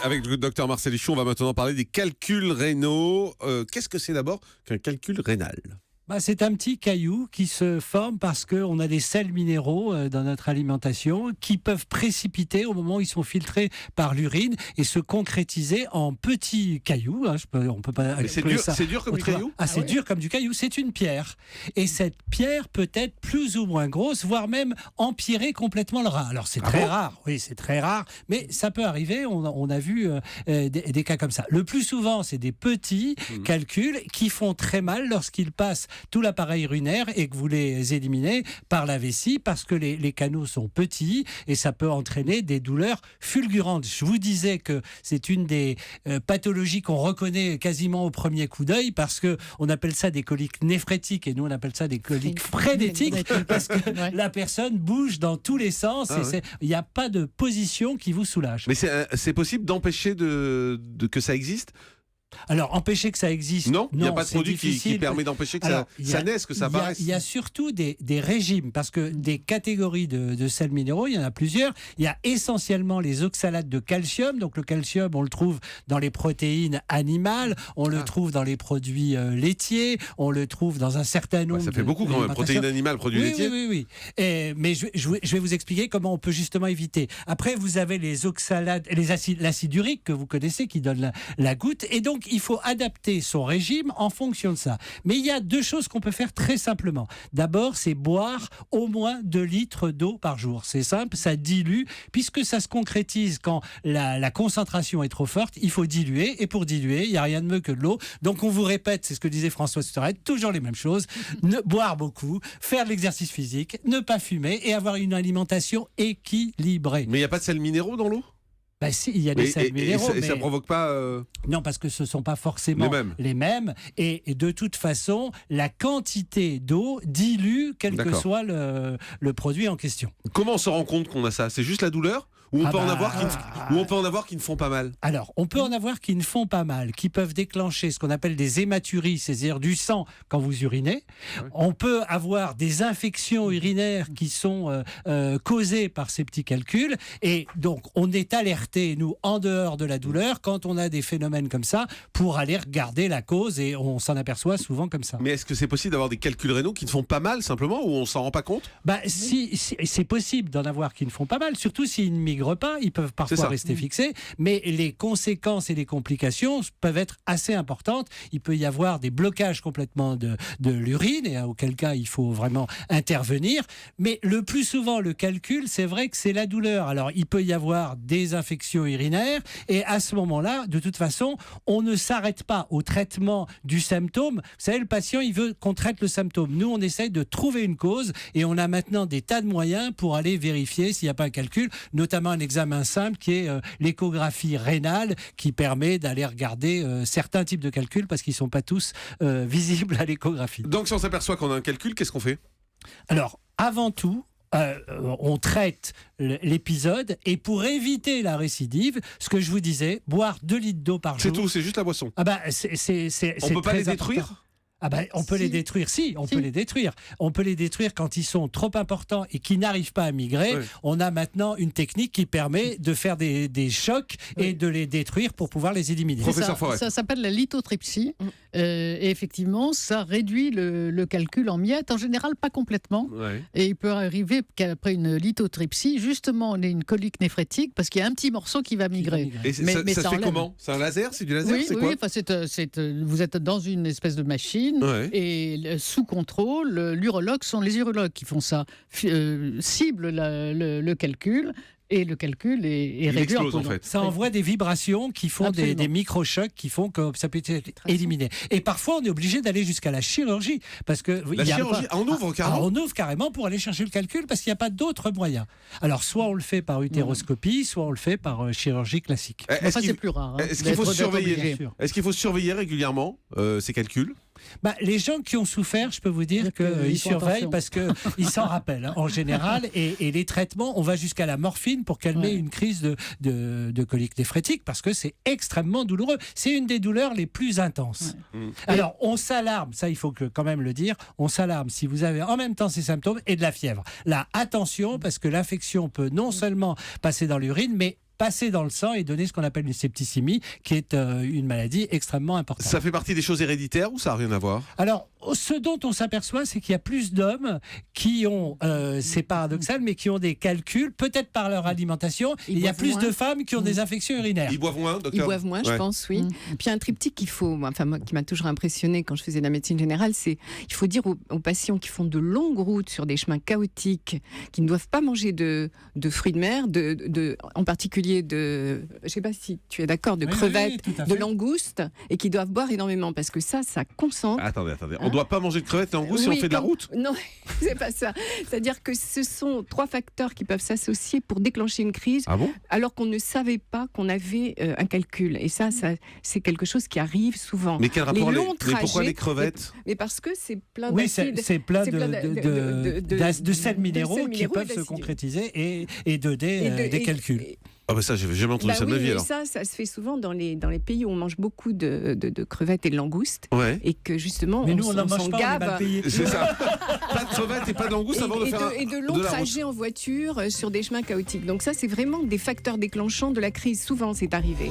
Avec le docteur Marcel Lichon, on va maintenant parler des calculs rénaux. Qu'est-ce que c'est d'abord qu'un calcul rénal ? C'est un petit caillou qui se forme parce qu'on a des sels minéraux dans notre alimentation qui peuvent précipiter au moment où ils sont filtrés par l'urine et se concrétiser en petits cailloux. On peut pas. Mais c'est dur comme du caillou ? C'est dur comme du caillou. C'est une pierre. Et cette pierre peut être plus ou moins grosse, voire même empirer complètement le rein. Alors c'est très rare. Oui, c'est très rare. Mais ça peut arriver. On a vu des cas comme ça. Le plus souvent, c'est des petits calculs qui font très mal lorsqu'ils passent tout l'appareil urinaire et que vous les éliminez par la vessie parce que les canaux sont petits et ça peut entraîner des douleurs fulgurantes. Je vous disais que c'est une des pathologies qu'on reconnaît quasiment au premier coup d'œil parce qu'on appelle ça des coliques néphrétiques et nous on appelle ça des coliques frénétiques parce que la personne bouge dans tous les sens et il n'y a pas de position qui vous soulage. Mais c'est possible d'empêcher que ça existe ? Alors, empêcher que ça existe... Non, il n'y a pas de produit qui permet d'empêcher que ça naisse, que ça apparaisse. Il y a surtout des régimes, parce que des catégories de sels minéraux, il y en a plusieurs. Il y a essentiellement les oxalates de calcium. Donc le calcium, on le trouve dans les protéines animales, on le trouve dans les produits laitiers, on le trouve dans un certain nombre... ça fait beaucoup quand même, protéines animales, produits laitiers. Oui. Mais je vais vous expliquer comment on peut justement éviter. Après, vous avez les oxalates, l'acide urique que vous connaissez, qui donne la goutte, et donc il faut adapter son régime en fonction de ça. Mais il y a deux choses qu'on peut faire très simplement. D'abord, c'est boire au moins 2 litres d'eau par jour. C'est simple, ça dilue, puisque ça se concrétise quand la concentration est trop forte, il faut diluer, et pour diluer, il n'y a rien de mieux que de l'eau. Donc on vous répète, c'est ce que disait François Sorel, toujours les mêmes choses, boire beaucoup, faire de l'exercice physique, ne pas fumer et avoir une alimentation équilibrée. Mais il n'y a pas de sels minéraux dans l'eau ? Si, il y a des sels minéraux. Et ça ne provoque pas... Non, parce que ce ne sont pas forcément les mêmes. Et de toute façon, la quantité d'eau dilue quel que soit le produit en question. Comment on se rend compte qu'on a ça ? C'est juste la douleur ? Ou on peut en avoir qui ne font pas mal ? Alors, on peut en avoir qui ne font pas mal, qui peuvent déclencher ce qu'on appelle des hématuries, c'est-à-dire du sang quand vous urinez. Ouais. On peut avoir des infections urinaires qui sont causées par ces petits calculs. Et donc, on est alerté, nous, en dehors de la douleur, quand on a des phénomènes comme ça, pour aller regarder la cause, et on s'en aperçoit souvent comme ça. Mais est-ce que c'est possible d'avoir des calculs rénaux qui ne font pas mal, simplement, ou on s'en rend pas compte ? Si, c'est possible d'en avoir qui ne font pas mal, surtout s'ils ne migrent pas, ils peuvent parfois rester fixés, mais les conséquences et les complications peuvent être assez importantes. Il peut y avoir des blocages complètement de l'urine, et auquel cas il faut vraiment intervenir. Mais le plus souvent, le calcul, c'est vrai que c'est la douleur. Alors, il peut y avoir des infections urinaires, et à ce moment-là, de toute façon, on ne s'arrête pas au traitement du symptôme. Vous savez, le patient, il veut qu'on traite le symptôme. Nous, on essaye de trouver une cause, et on a maintenant des tas de moyens pour aller vérifier s'il n'y a pas un calcul, notamment un examen simple qui est l'échographie rénale, qui permet d'aller regarder certains types de calculs, parce qu'ils ne sont pas tous visibles à l'échographie. Donc si on s'aperçoit qu'on a un calcul, qu'est-ce qu'on fait ? Alors, avant tout, on traite l'épisode, et pour éviter la récidive, ce que je vous disais, boire 2 litres d'eau par jour. C'est tout, c'est juste la boisson. On ne peut pas les détruire ? On peut les détruire, peut les détruire. On peut les détruire quand ils sont trop importants et qui n'arrivent pas à migrer. Oui. On a maintenant une technique qui permet de faire des chocs et de les détruire pour pouvoir les éliminer. Ça s'appelle la lithotripsie. Et effectivement, ça réduit le calcul en miettes. En général, pas complètement. Ouais. Et il peut arriver qu'après une lithotripsie, justement, on ait une colique néphrétique parce qu'il y a un petit morceau qui va migrer. Et ça se fait comment ? C'est un laser ? C'est du laser ? Vous êtes dans une espèce de machine. Ouais. Et sous contrôle, les urologues qui font ça, ciblent le calcul. Et le calcul est réduit en fait. Ça envoie des vibrations qui font des microchocs qui font que ça peut être éliminé. Et parfois, on est obligé d'aller jusqu'à la chirurgie. Parce que on ouvre carrément. On ouvre carrément pour aller chercher le calcul parce qu'il n'y a pas d'autre moyen. Alors, soit on le fait par utéroscopie, soit on le fait par chirurgie classique. C'est plus rare. Est-ce qu'il faut surveiller régulièrement ces calculs ? Les gens qui ont souffert, je peux vous dire qu'ils surveillent parce qu'ils s'en rappellent en général. Et les traitements, on va jusqu'à la morphine pour calmer une crise de colique néphrétique parce que c'est extrêmement douloureux. C'est une des douleurs les plus intenses. Ouais. Alors, on s'alarme, ça il faut quand même le dire, on s'alarme si vous avez en même temps ces symptômes et de la fièvre. Là, attention, parce que l'infection peut non seulement passer dans l'urine, mais passer dans le sang et donner ce qu'on appelle une septicémie, qui est une maladie extrêmement importante. Ça fait partie des choses héréditaires ou ça n'a rien à voir? Alors, ce dont on s'aperçoit, c'est qu'il y a plus d'hommes qui ont, c'est paradoxal, mais qui ont des calculs, peut-être par leur alimentation. Il y a plus de femmes qui ont des infections urinaires. Ils boivent moins, docteur? Ils boivent moins, je pense, oui. Puis un triptyque qu'il faut, enfin moi, qui m'a toujours impressionné quand je faisais de la médecine générale, c'est il faut dire aux patients qui font de longues routes sur des chemins chaotiques, qui ne doivent pas manger de fruits de mer, en particulier je ne sais pas si tu es d'accord, de crevettes, de langoustes, et qui doivent boire énormément parce que ça concentre. Attendez. On ne doit pas manger de crevettes et langoustes si on fait de la route? Non, c'est pas ça. C'est-à-dire que ce sont 3 facteurs qui peuvent s'associer pour déclencher une crise, alors qu'on ne savait pas qu'on avait un calcul. Et ça, c'est quelque chose qui arrive souvent. Mais quel rapport mais pourquoi les crevettes? Mais parce que c'est plein d'acides. Oui, c'est plein de sels minéraux qui peuvent se d'acides. concrétiser et donner des calculs. Ah bah ça, j'ai jamais entendu ça de ma vie alors. Ça se fait souvent dans les pays où on mange beaucoup de crevettes et de langoustes, et que justement mais nous on n'en mange s'en pas, gave. On est mal payé. C'est ça. Pas de crevettes et pas de langoustes avant de faire et de longs trajets en voiture sur des chemins chaotiques. Donc ça, c'est vraiment des facteurs déclenchants de la crise. Souvent, c'est arrivé.